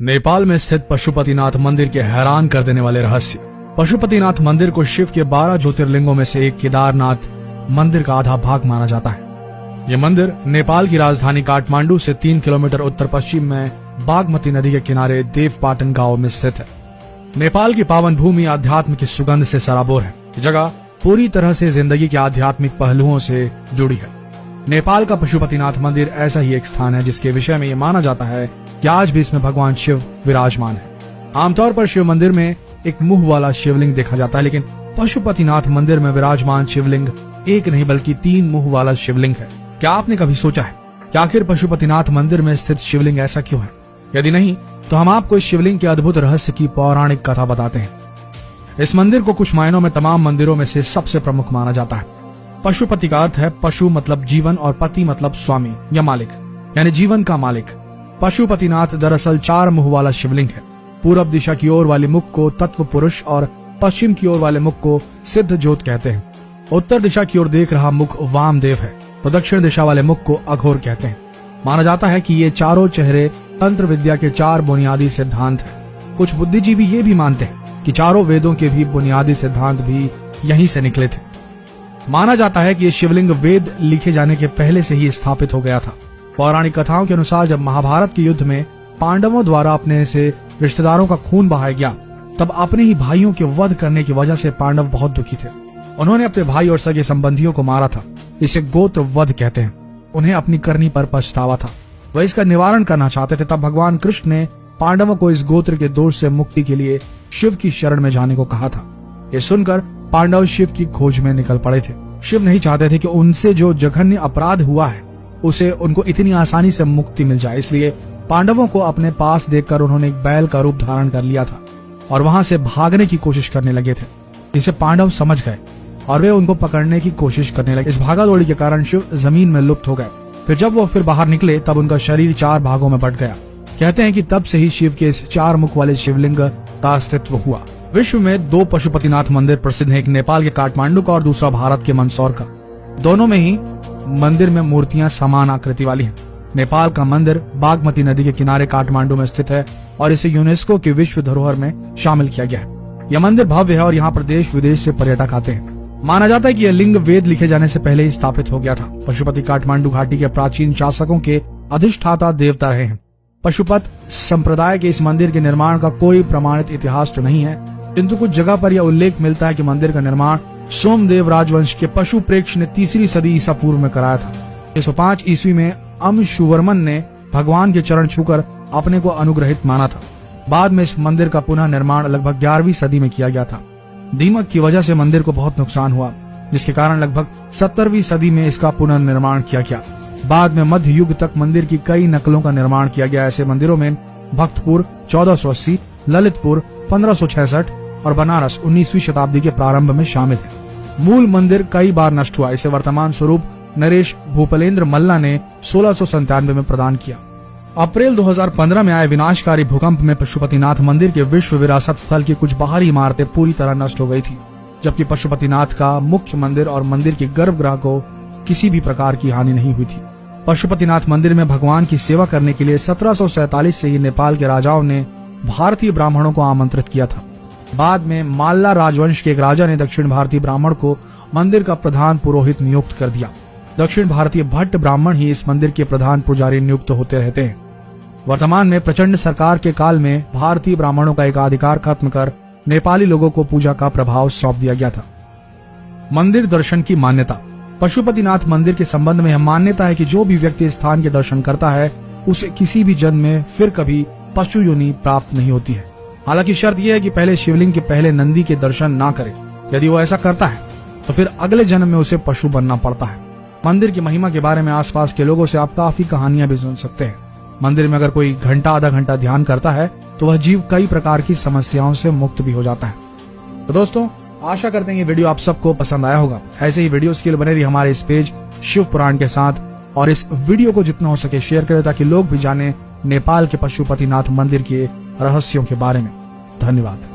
नेपाल में स्थित पशुपतिनाथ मंदिर के हैरान कर देने वाले रहस्य। पशुपतिनाथ मंदिर को शिव के 12 ज्योतिर्लिंगों में से एक केदारनाथ मंदिर का आधा भाग माना जाता है। यह मंदिर नेपाल की राजधानी काठमांडू से 3 किलोमीटर उत्तर पश्चिम में बागमती नदी के किनारे देवपाटन गांव में स्थित है। नेपाल की पावन भूमि आध्यात्म की सुगंध से सराबोर है। ये जगह पूरी तरह से जिंदगी के आध्यात्मिक पहलुओं से जुड़ी है। नेपाल का पशुपतिनाथ मंदिर ऐसा ही एक स्थान है जिसके विषय में ये माना जाता है कि आज भी इसमें भगवान शिव विराजमान है। आमतौर पर शिव मंदिर में एक मुंह वाला शिवलिंग देखा जाता है, लेकिन पशुपतिनाथ मंदिर में विराजमान शिवलिंग एक नहीं बल्कि 3 मुंह वाला शिवलिंग है। क्या आपने कभी सोचा है कि आखिर पशुपतिनाथ मंदिर में स्थित शिवलिंग ऐसा क्यों है? यदि नहीं तो हम आपको इस शिवलिंग के अद्भुत रहस्य की पौराणिक कथा बताते हैं। इस मंदिर को कुछ मायनों में तमाम मंदिरों में से सबसे प्रमुख माना जाता है। पशुपति का अर्थ है पशु मतलब जीवन और पति मतलब स्वामी या मालिक, यानी जीवन का मालिक। पशुपतिनाथ दरअसल 4 मुंह वाला शिवलिंग है। पूरब दिशा की ओर वाले मुख को तत्व पुरुष और पश्चिम की ओर वाले मुख को सिद्ध ज्योत कहते हैं। उत्तर दिशा की ओर देख रहा मुख वामदेव है तो दक्षिण दिशा वाले मुख को अघोर कहते हैं। माना जाता है कि ये चारों चेहरे तंत्र विद्या के 4 बुनियादी सिद्धांत हैं। कुछ बुद्धिजीवी ये भी मानते हैं कि चारों वेदों के भी बुनियादी सिद्धांत भी यहीं से निकले थे। माना जाता है कि ये शिवलिंग वेद लिखे जाने के पहले से ही स्थापित हो गया था। पौराणिक कथाओं के अनुसार जब महाभारत के युद्ध में पांडवों द्वारा अपने से रिश्तेदारों का खून बहाया गया, तब अपने ही भाइयों के वध करने की वजह से पांडव बहुत दुखी थे। उन्होंने अपने भाई और सगे संबंधियों को मारा था। इसे गोत्र वध कहते हैं। उन्हें अपनी करनी पर पछतावा था। वह इसका निवारण करना चाहते थे। तब भगवान कृष्ण ने पांडवों को इस गोत्र के दोष से मुक्ति के लिए शिव की शरण में जाने को कहा था। ये सुनकर पांडव शिव की खोज में निकल पड़े थे। शिव नहीं चाहते थे कि उनसे जो जघन्य अपराध हुआ है उसे उनको इतनी आसानी से मुक्ति मिल जाए, इसलिए पांडवों को अपने पास देखकर उन्होंने एक बैल का रूप धारण कर लिया था और वहां से भागने की कोशिश करने लगे थे, जिसे पांडव समझ गए और वे उनको पकड़ने की कोशिश करने लगे। इस भागादौड़ी के कारण शिव जमीन में लुप्त हो गए। फिर जब वो फिर बाहर निकले तब उनका शरीर 4 भागों में बंट गया। कहते हैं कि तब से ही शिव के इस 4 मुख वाले शिवलिंग का अस्तित्व हुआ। विश्व में 2 पशुपतिनाथ मंदिर प्रसिद्ध हैं, एक नेपाल के काठमांडू का और दूसरा भारत के मंदसौर का। दोनों में ही मंदिर में मूर्तियां समान आकृति वाली हैं। नेपाल का मंदिर बागमती नदी के किनारे काठमांडू में स्थित है और इसे यूनेस्को की विश्व धरोहर में शामिल किया गया है। यह मंदिर भव्य है और यहाँ पर देश विदेश से पर्यटक आते हैं। माना जाता है कि यह लिंग वेद लिखे जाने से पहले ही स्थापित हो गया था। पशुपति काठमांडू घाटी के प्राचीन शासकों के अधिष्ठाता देवता रहे हैं। पशुपत संप्रदाय के इस मंदिर के निर्माण का कोई प्रमाणित इतिहास तो नहीं है, किंतु कुछ जगह पर यह उल्लेख मिलता है कि मंदिर का निर्माण सोमदेव राजवंश के पशु प्रेक्ष ने 3री सदी ईसा पूर्व में कराया था। 105 ईस्वी में अमशुवर्मन ने भगवान के चरण छूकर अपने को अनुग्रहित माना था। बाद में इस मंदिर का पुनः निर्माण लगभग 11वीं सदी में किया गया था। दीमक की वजह से मंदिर को बहुत नुकसान हुआ, जिसके कारण लगभग 17वीं सदी में इसका पुनर्निर्माण किया गया। बाद में मध्य युग तक मंदिर की कई नकलों का निर्माण किया गया। ऐसे मंदिरों में भक्तपुर 1480, ललितपुर 1566 और बनारस 19वीं शताब्दी के प्रारंभ में शामिल है। मूल मंदिर कई बार नष्ट हुआ। इसे वर्तमान स्वरूप नरेश भूपलेंद्र मल्ला ने 1697 में प्रदान किया। अप्रैल 2015 में आए विनाशकारी भूकंप में पशुपतिनाथ मंदिर के विश्व विरासत स्थल की कुछ बाहरी इमारतें पूरी तरह नष्ट हो गई थी, जबकि पशुपतिनाथ का मुख्य मंदिर और मंदिर के गर्भगृह को किसी भी प्रकार की हानि नहीं हुई थी। पशुपतिनाथ मंदिर में भगवान की सेवा करने के लिए 1747 से ही नेपाल के राजाओं ने भारतीय ब्राह्मणों को आमंत्रित किया था। बाद में माल्ला राजवंश के एक राजा ने दक्षिण भारतीय ब्राह्मण को मंदिर का प्रधान पुरोहित नियुक्त कर दिया। दक्षिण भारतीय भट्ट ब्राह्मण ही इस मंदिर के प्रधान पुजारी नियुक्त होते रहते हैं। वर्तमान में प्रचंड सरकार के काल में भारतीय ब्राह्मणों का एकाधिकार खत्म कर नेपाली लोगों को पूजा का प्रभाव सौंप दिया गया था। मंदिर दर्शन की मान्यता। पशुपतिनाथ मंदिर के संबंध में यह मान्यता है कि जो भी व्यक्ति स्थान के दर्शन करता है उसे किसी भी जन्म में फिर कभी पशु योनि प्राप्त नहीं होती है। हालांकि शर्त यह है कि पहले शिवलिंग के पहले नंदी के दर्शन ना करे। यदि वो ऐसा करता है तो फिर अगले जन्म में उसे पशु बनना पड़ता है। मंदिर की महिमा के बारे में आसपास के लोगों से आप काफी कहानियां भी सुन सकते हैं। मंदिर में अगर कोई घंटा आधा घंटा ध्यान करता है तो वह जीव कई प्रकार की समस्याओं से मुक्त भी हो जाता है। तो दोस्तों, आशा करते हैं ये वीडियो आप सबको पसंद आया होगा। ऐसे ही वीडियोस के लिए बने रहिए हमारे इस पेज शिव पुराण के साथ और इस वीडियो को जितना हो सके शेयर करें ताकि लोग भी जाने नेपाल के पशुपतिनाथ मंदिर के रहस्यों के बारे में। धन्यवाद।